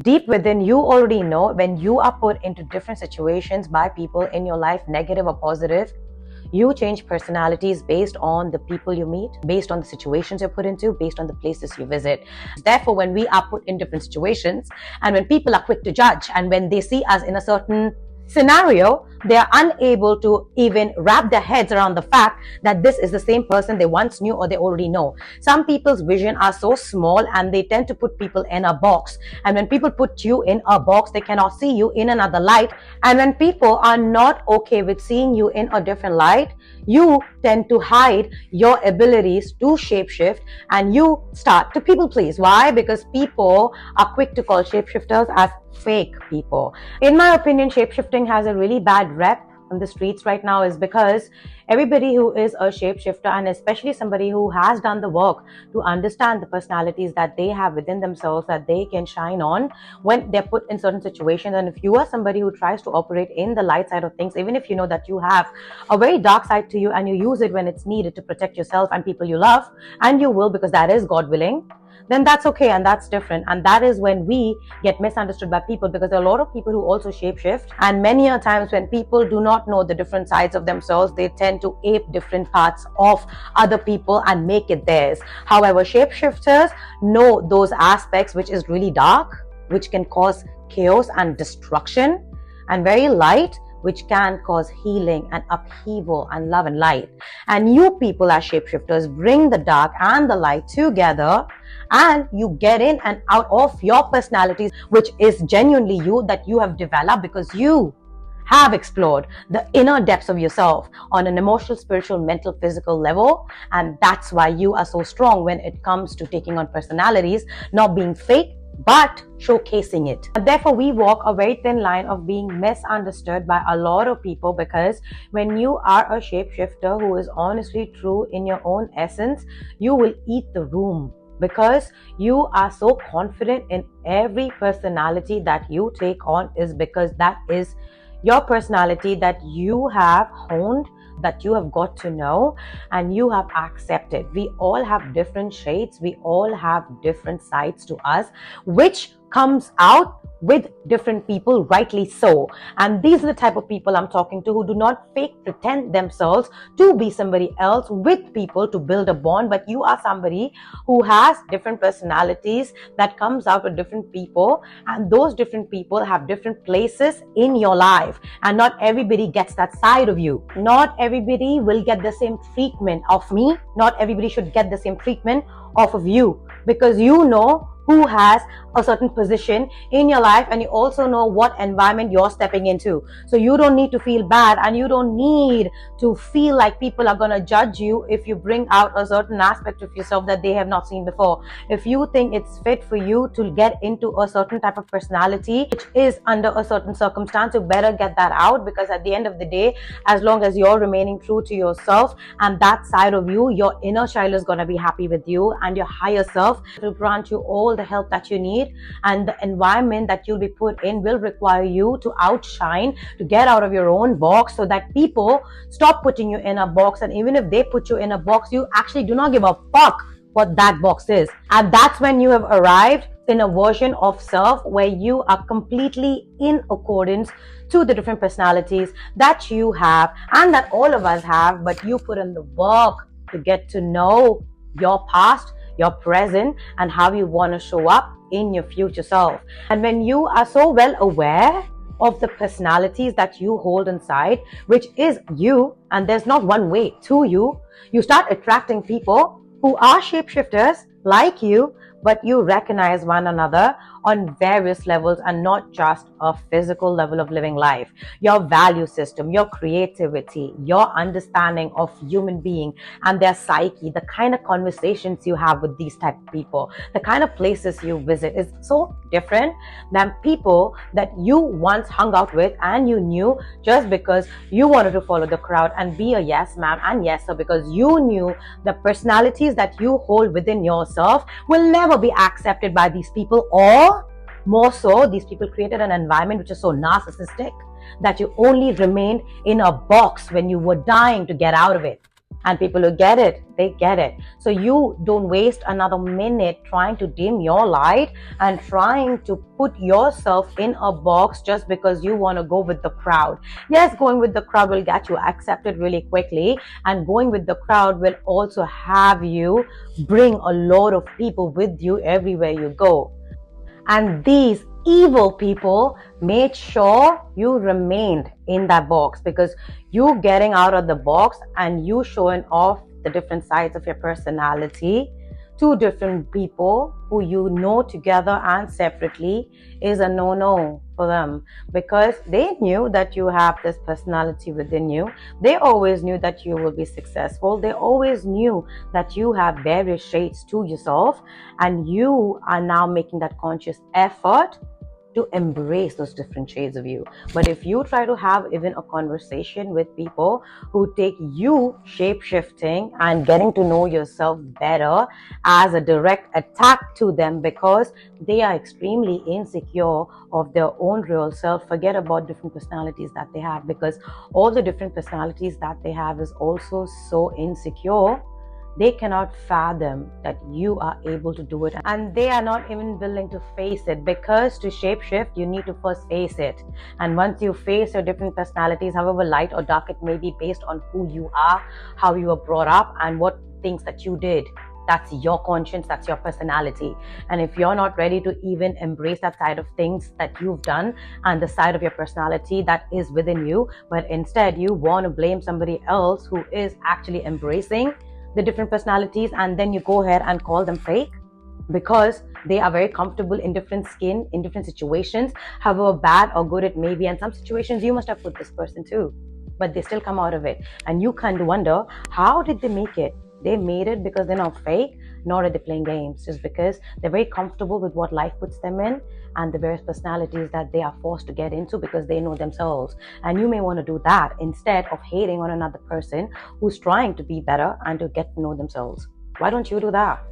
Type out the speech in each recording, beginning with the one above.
Deep within, you already know when you are put into different situations by people in your life, negative or positive, you change personalities based on the people you meet, based on the situations you're put into, based on the places you visit. Therefore, when we are put in different situations and when people are quick to judge and when they see us in a certain scenario, they are unable to even wrap their heads around the fact that this is the same person they once knew or they already know. Some people's vision are so small and they tend to put people in a box. And when people put you in a box, they cannot see you in another light. And when people are not okay with seeing you in a different light, you tend to hide your abilities to shapeshift and you start to people please. Why? Because people are quick to call shapeshifters as fake people. In my opinion, shapeshifting has a really bad rep on the streets right now is because everybody who is a shapeshifter, and especially somebody who has done the work to understand the personalities that they have within themselves that they can shine on when they're put in certain situations. And if you are somebody who tries to operate in the light side of things, even if you know that you have a very dark side to you and you use it when it's needed to protect yourself and people you love, and you will because that is God willing, then that's okay and that's different. And that is when we get misunderstood by people, because there are a lot of people who also shapeshift, and many a times when people do not know the different sides of themselves, they tend to ape different parts of other people and make it theirs. However, shapeshifters know those aspects which is really dark, which can cause chaos and destruction, and very light, which can cause healing and upheaval and love and light. And you people as shapeshifters bring the dark and the light together, and you get in and out of your personalities, which is genuinely you, that you have developed because you have explored the inner depths of yourself on an emotional, spiritual, mental, physical level. And that's why you are so strong when it comes to taking on personalities, not being fake, but showcasing it. And therefore, we walk a very thin line of being misunderstood by a lot of people, because when you are a shapeshifter who is honestly true in your own essence, you will eat the room, because you are so confident in every personality that you take on, is because that is your personality that you have honed, that you have got to know and you have accepted. We all have different shades, we all have different sides to us, which comes out with different people, rightly so. And these are the type of people I'm talking to, who do not fake pretend themselves to be somebody else with people to build a bond, but you are somebody who has different personalities that comes out with different people, and those different people have different places in your life, and not everybody gets that side of you. Not everybody will get the same treatment of me, not everybody should get the same treatment off of you, because you know who has a certain position in your life, and you also know what environment you're stepping into. So you don't need to feel bad, and you don't need to feel like people are going to judge you if you bring out a certain aspect of yourself that they have not seen before. If you think it's fit for you to get into a certain type of personality which is under a certain circumstance, you better get that out, because at the end of the day, as long as you're remaining true to yourself and that side of you, your inner child is going to be happy with you, and your higher self will grant you all the help that you need. And the environment that you'll be put in will require you to outshine, to get out of your own box, so that people stop putting you in a box. And even if they put you in a box, you actually do not give a fuck what that box is. And that's when you have arrived in a version of self where you are completely in accordance to the different personalities that you have and that all of us have, but you put in the work to get to know your past, your present, and how you want to show up in your future self. And when you are so well aware of the personalities that you hold inside, which is you, and there's not one way to you, you start attracting people who are shapeshifters like you, but you recognize one another on various levels and not just a physical level of living life. Your value system, your creativity, your understanding of human being and their psyche, the kind of conversations you have with these type of people, the kind of places you visit is so different than people that you once hung out with and you knew just because you wanted to follow the crowd and be a yes ma'am and yes sir, because you knew the personalities that you hold within yourself will never be accepted by these people, or more so, these people created an environment which is so narcissistic that you only remained in a box when you were dying to get out of it. And people who get it, they get it. So you don't waste another minute trying to dim your light and trying to put yourself in a box just because you want to go with the crowd. Yes, going with the crowd will get you accepted really quickly, and going with the crowd will also have you bring a lot of people with you everywhere you go. And these evil people made sure you remained in that box, because you getting out of the box and you showing off the different sides of your personality to different people who you know together and separately is a no-no for them, because they knew that you have this personality within you. They always knew that you will be successful. They always knew that you have various shades to yourself, and you are now making that conscious effort to embrace those different shades of you. But if you try to have even a conversation with people who take you shape-shifting and getting to know yourself better as a direct attack to them because they are extremely insecure of their own real self, forget about different personalities that they have, because all the different personalities that they have is also so insecure. They cannot fathom that you are able to do it, and they are not even willing to face it, because to shapeshift you need to first face it. And once you face your different personalities, however light or dark it may be, based on who you are, how you were brought up, and what things that you did, that's your conscience, that's your personality. And if you're not ready to even embrace that side of things that you've done and the side of your personality that is within you, but instead you want to blame somebody else who is actually embracing the different personalities, and then you go ahead and call them fake because they are very comfortable in different skin, in different situations, however bad or good it may be. And some situations you must have put this person too, but they still come out of it. And you kind of wonder, how did they make it? They made it because they're not fake, nor are they playing games, just because they're very comfortable with what life puts them in and the various personalities that they are forced to get into because they know themselves. And you may want to do that instead of hating on another person who's trying to be better and to get to know themselves. Why don't you do that?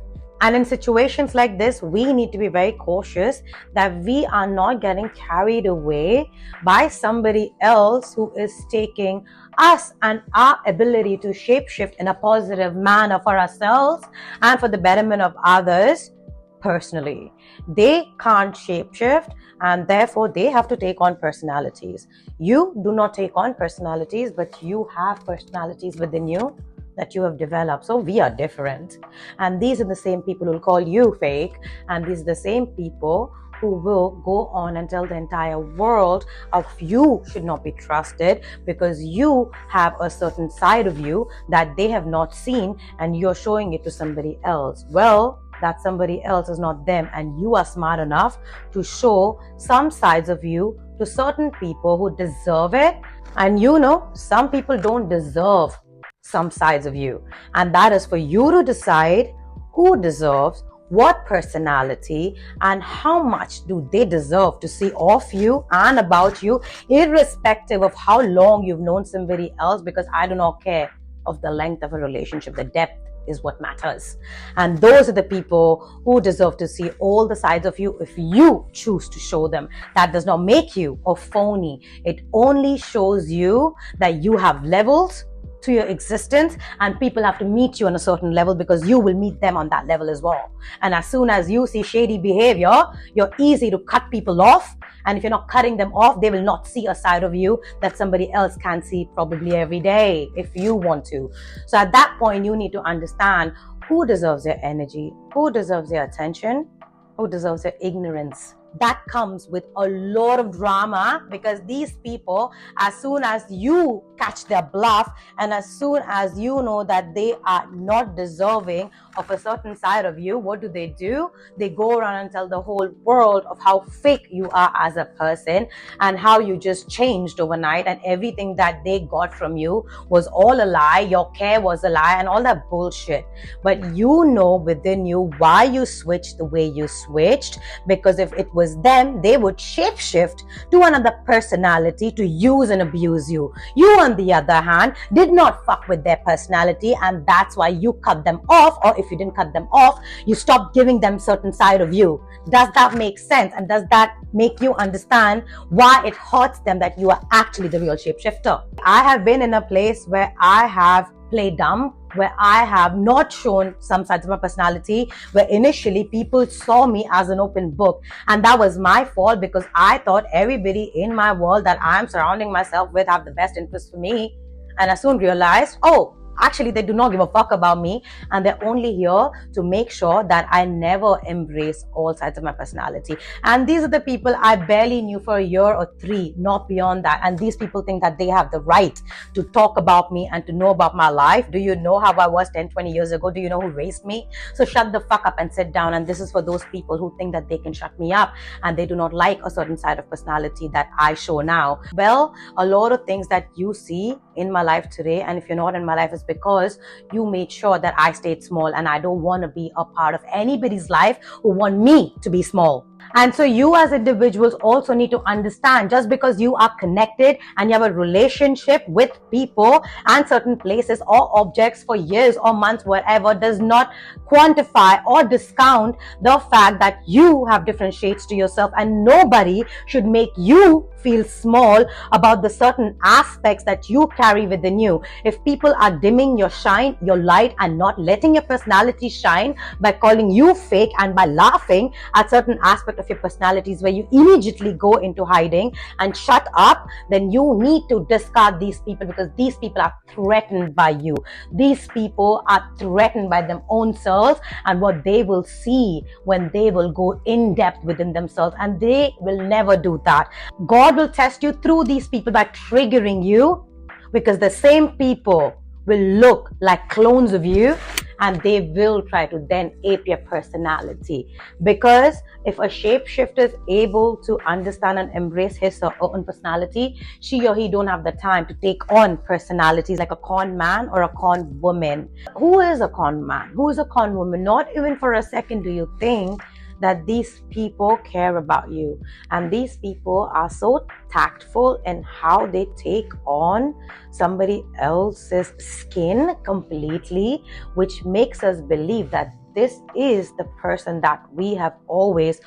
And in situations like this, we need to be very cautious that we are not getting carried away by somebody else who is taking us and our ability to shapeshift in a positive manner for ourselves and for the betterment of others personally. They can't shapeshift, and therefore they have to take on personalities. You do not take on personalities, but you have personalities within you that you have developed. So we are different. And these are the same people who will call you fake. And these are the same people who will go on and tell the entire world of you should not be trusted because you have a certain side of you that they have not seen and you're showing it to somebody else. Well, that somebody else is not them, and you are smart enough to show some sides of you to certain people who deserve it. And you know, some people don't deserve some sides of you, and that is for you to decide who deserves what personality and how much do they deserve to see of you and about you, irrespective of how long you've known somebody else, because I do not care of the length of a relationship. The depth is what matters. And those are the people who deserve to see all the sides of you if you choose to show them. That does not make you a phony. It only shows you that you have levels to your existence, and people have to meet you on a certain level because you will meet them on that level as well. And as soon as you see shady behavior, you're easy to cut people off. And if you're not cutting them off, they will not see a side of you that somebody else can see probably every day if you want to. So at that point, you need to understand who deserves your energy, who deserves your attention, who deserves your ignorance. That comes with a lot of drama, because these people, as soon as you catch their bluff and as soon as you know that they are not deserving of a certain side of you, what do? They go around and tell the whole world of how fake you are as a person and how you just changed overnight and everything that they got from you was all a lie, your care was a lie and all that bullshit. But you know within you why you switched the way you switched, because if it was them, they would shapeshift to another personality to use and abuse you. You, on the other hand, did not fuck with their personality, and that's why you cut them off. Or if you didn't cut them off, you stopped giving them certain side of you. Does that make sense? And does that make you understand why it hurts them that you are actually the real shapeshifter? I have been in a place where I have play dumb, where I have not shown some sides of my personality, where initially people saw me as an open book. And that was my fault, because I thought everybody in my world that I'm surrounding myself with have the best interest for me. And I soon realized, oh, actually they do not give a fuck about me, and they're only here to make sure that I never embrace all sides of my personality. And these are the people I barely knew for a year or 3, not beyond that. And these people think that they have the right to talk about me and to know about my life. Do you know how I was 10-20 years ago? Do you know who raised me? So shut the fuck up and sit down. And this is for those people who think that they can shut me up and they do not like a certain side of personality that I show now. Well, a lot of things that you see in my life today, and if you're not in my life, is because you made sure that I stayed small, and I don't want to be a part of anybody's life who want me to be small. And so you as individuals also need to understand, just because you are connected and you have a relationship with people and certain places or objects for years or months, whatever, does not quantify or discount the fact that you have different shades to yourself, and nobody should make you feel small about the certain aspects that you carry within you. If people are dimming your shine, your light, and not letting your personality shine by calling you fake and by laughing at certain aspects of your personalities where you immediately go into hiding and shut up, then you need to discard these people, because these people are threatened by you. These people are threatened by their own selves and what they will see when they will go in depth within themselves, and they will never do that. God will test you through these people by triggering you, because the same people will look like clones of you, and they will try to then ape your personality. Because if a shapeshifter is able to understand and embrace his or her own personality, she or he don't have the time to take on personalities like a con man or a con woman. Who is a con man? Who is a con woman? Not even for a second do you think that these people care about you. And these people are so tactful in how they take on somebody else's skin completely, which makes us believe that this is the person that we have always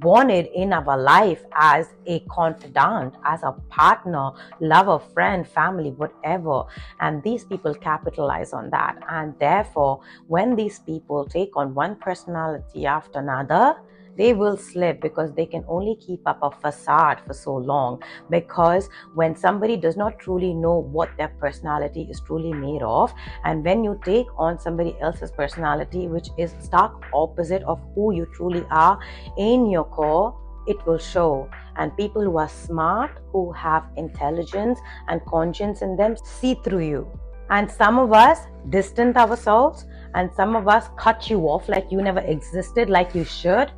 wanted in our life as a confidant, as a partner, lover, friend, family, whatever. And these people capitalize on that. And therefore, when these people take on one personality after another, they will slip, because they can only keep up a facade for so long. Because when somebody does not truly know what their personality is truly made of, and when you take on somebody else's personality, which is stark opposite of who you truly are in your core, it will show. And people who are smart, who have intelligence and conscience in them, see through you. And some of us distance ourselves, and some of us cut you off like you never existed, like you should.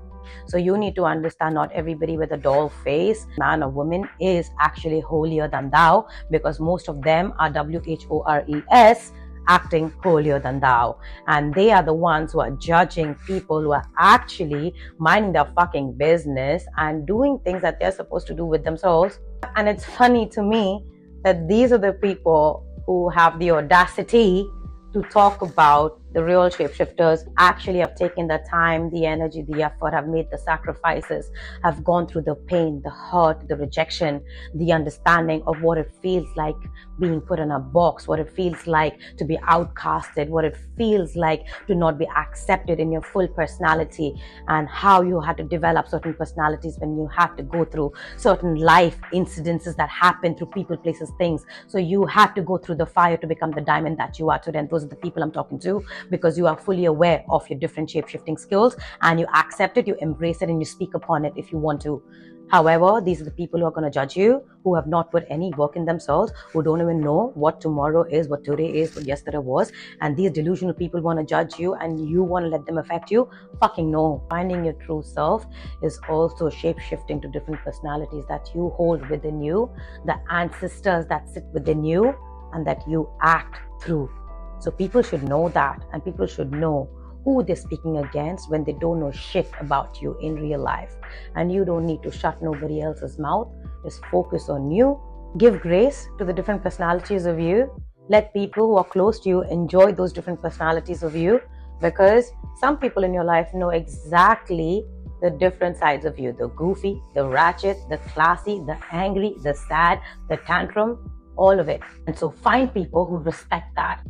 So you need to understand, not everybody with a doll face, man or woman, is actually holier than thou, because most of them are WHORES, acting holier than thou. And they are the ones who are judging people who are actually minding their fucking business and doing things that they're supposed to do with themselves. And it's funny to me that these are the people who have the audacity to talk about the real shapeshifters actually have taken the time, the energy, the effort, have made the sacrifices, have gone through the pain, the hurt, the rejection, the understanding of what it feels like being put in a box, what it feels like to be outcasted, what it feels like to not be accepted in your full personality, and how you had to develop certain personalities when you had to go through certain life incidences that happen through people, places, things. So you had to go through the fire to become the diamond that you are today. And those are the people I'm talking to, because you are fully aware of your different shape-shifting skills, and you accept it, you embrace it, and you speak upon it if you want to. However, these are the people who are going to judge you, who have not put any work in themselves, who don't even know what tomorrow is, what today is, what yesterday was. And these delusional people want to judge you, and you want to let them affect you. Fucking no. Finding your true self is also shape-shifting to different personalities that you hold within you, the ancestors that sit within you, and that you act through. So people should know that, and people should know who they're speaking against when they don't know shit about you in real life. And you don't need to shut nobody else's mouth. Just focus on you. Give grace to the different personalities of you. Let people who are close to you enjoy those different personalities of you, because some people in your life know exactly the different sides of you: the goofy, the ratchet, the classy, the angry, the sad, the tantrum, all of it. And so find people who respect that.